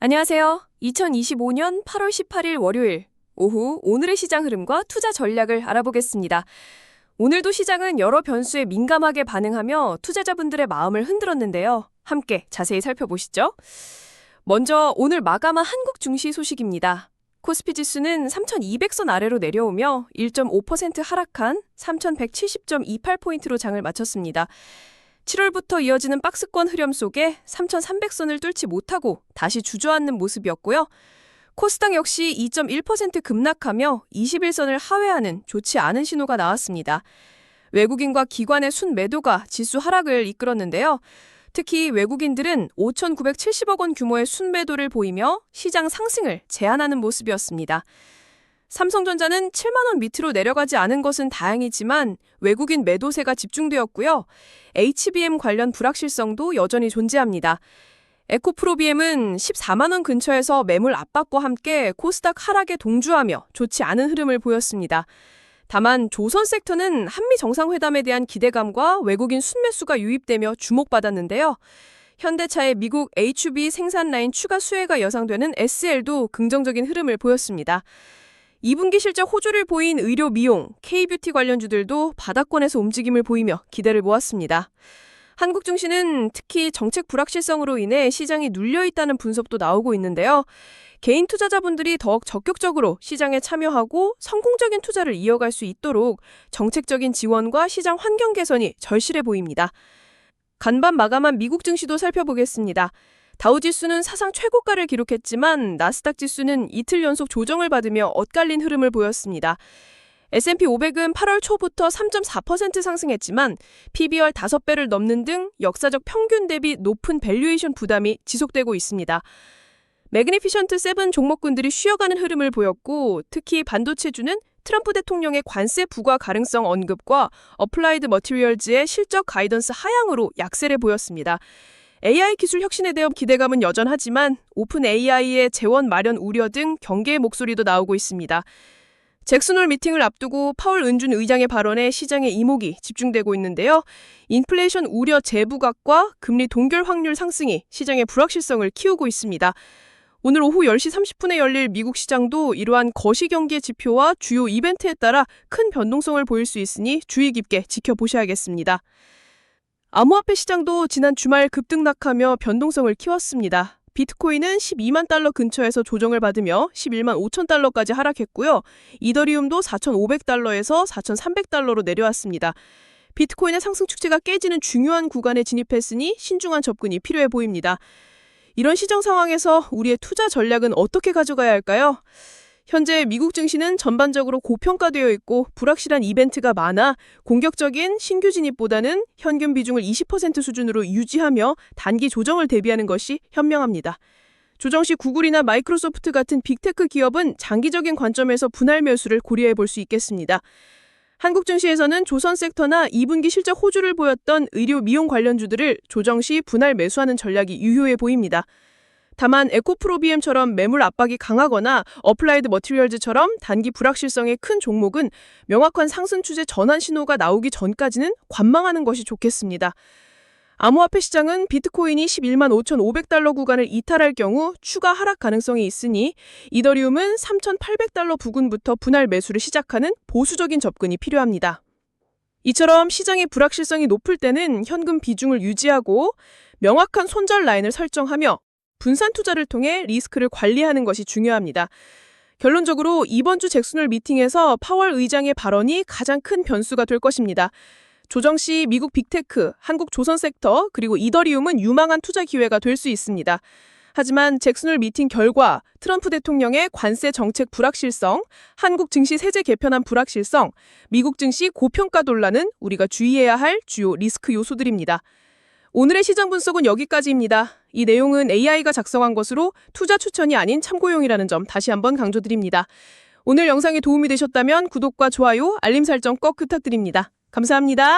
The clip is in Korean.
안녕하세요. 2025년 8월 18일 월요일 오후 오늘의 시장 흐름과 투자 전략을 알아보겠습니다. 오늘도 시장은 여러 변수에 민감하게 반응하며 투자자분들의 마음을 흔들었는데요. 함께 자세히 살펴보시죠. 먼저 오늘 마감한 한국 증시 소식입니다. 코스피 지수는 3,200선 아래로 내려오며 1.5% 하락한 3,170.28포인트로 장을 마쳤습니다. 7월부터 이어지는 박스권 흐름 속에 3,300선을 뚫지 못하고 다시 주저앉는 모습이었고요. 코스닥 역시 2.1% 급락하며 21선을 하회하는 좋지 않은 신호가 나왔습니다. 외국인과 기관의 순매도가 지수 하락을 이끌었는데요. 특히 외국인들은 5,970억 원 규모의 순매도를 보이며 시장 상승을 제한하는 모습이었습니다. 삼성전자는 7만 원 밑으로 내려가지 않은 것은 다행이지만 외국인 매도세가 집중되었고요. HBM 관련 불확실성도 여전히 존재합니다. 에코프로비엠은 14만 원 근처에서 매물 압박과 함께 코스닥 하락에 동조하며 좋지 않은 흐름을 보였습니다. 다만 조선 섹터는 한미 정상회담에 대한 기대감과 외국인 순매수가 유입되며 주목받았는데요. 현대차의 미국 HB 생산 라인 추가 수혜가 예상되는 SL도 긍정적인 흐름을 보였습니다. 2분기 실적 호조를 보인 의료 미용, K뷰티 관련주들도 바닥권에서 움직임을 보이며 기대를 모았습니다. 한국 증시는 특히 정책 불확실성으로 인해 시장이 눌려있다는 분석도 나오고 있는데요. 개인 투자자분들이 더욱 적극적으로 시장에 참여하고 성공적인 투자를 이어갈 수 있도록 정책적인 지원과 시장 환경 개선이 절실해 보입니다. 간밤 마감한 미국 증시도 살펴보겠습니다. 다우지수는 사상 최고가를 기록했지만 나스닥 지수는 이틀 연속 조정을 받으며 엇갈린 흐름을 보였습니다. S&P 500은 8월 초부터 3.4% 상승했지만 PBR 5배를 넘는 등 역사적 평균 대비 높은 밸류에이션 부담이 지속되고 있습니다. 매그니피션트 7 종목군들이 쉬어가는 흐름을 보였고 특히 반도체주는 트럼프 대통령의 관세 부과 가능성 언급과 어플라이드 머티리얼즈의 실적 가이던스 하향으로 약세를 보였습니다. AI 기술 혁신에 대한 기대감은 여전하지만 오픈 AI의 재원 마련 우려 등 경계의 목소리도 나오고 있습니다. 잭슨홀 미팅을 앞두고 파월 은준 의장의 발언에 시장의 이목이 집중되고 있는데요. 인플레이션 우려 재부각과 금리 동결 확률 상승이 시장의 불확실성을 키우고 있습니다. 오늘 오후 10시 30분에 열릴 미국 시장도 이러한 거시경기의 지표와 주요 이벤트에 따라 큰 변동성을 보일 수 있으니 주의 깊게 지켜보셔야겠습니다. 암호화폐 시장도 지난 주말 급등락하며 변동성을 키웠습니다. 비트코인은 12만 달러 근처에서 조정을 받으며 11만 5천 달러까지 하락했고요. 이더리움도 4,500달러에서 4,300달러로 내려왔습니다. 비트코인의 상승 축제가 깨지는 중요한 구간에 진입했으니 신중한 접근이 필요해 보입니다. 이런 시장 상황에서 우리의 투자 전략은 어떻게 가져가야 할까요? 현재 미국 증시는 전반적으로 고평가되어 있고 불확실한 이벤트가 많아 공격적인 신규 진입보다는 현금 비중을 20% 수준으로 유지하며 단기 조정을 대비하는 것이 현명합니다. 조정 시 구글이나 마이크로소프트 같은 빅테크 기업은 장기적인 관점에서 분할 매수를 고려해 볼 수 있겠습니다. 한국 증시에서는 조선 섹터나 2분기 실적 호주를 보였던 의료 미용 관련주들을 조정 시 분할 매수하는 전략이 유효해 보입니다. 다만 에코프로비엠처럼 매물 압박이 강하거나 어플라이드 머티리얼즈처럼 단기 불확실성의 큰 종목은 명확한 상승 추세 전환 신호가 나오기 전까지는 관망하는 것이 좋겠습니다. 암호화폐 시장은 비트코인이 11만 5,500달러 구간을 이탈할 경우 추가 하락 가능성이 있으니 이더리움은 3,800달러 부근부터 분할 매수를 시작하는 보수적인 접근이 필요합니다. 이처럼 시장의 불확실성이 높을 때는 현금 비중을 유지하고 명확한 손절 라인을 설정하며 분산 투자를 통해 리스크를 관리하는 것이 중요합니다. 결론적으로 이번 주 잭슨홀 미팅에서 파월 의장의 발언이 가장 큰 변수가 될 것입니다. 조정 시 미국 빅테크, 한국 조선 섹터, 그리고 이더리움은 유망한 투자 기회가 될 수 있습니다. 하지만 잭슨홀 미팅 결과 트럼프 대통령의 관세 정책 불확실성, 한국 증시 세제 개편안 불확실성, 미국 증시 고평가 논란은 우리가 주의해야 할 주요 리스크 요소들입니다. 오늘의 시장 분석은 여기까지입니다. 이 내용은 AI가 작성한 것으로 투자 추천이 아닌 참고용이라는 점 다시 한번 강조드립니다. 오늘 영상이 도움이 되셨다면 구독과 좋아요, 알림 설정 꼭 부탁드립니다. 감사합니다.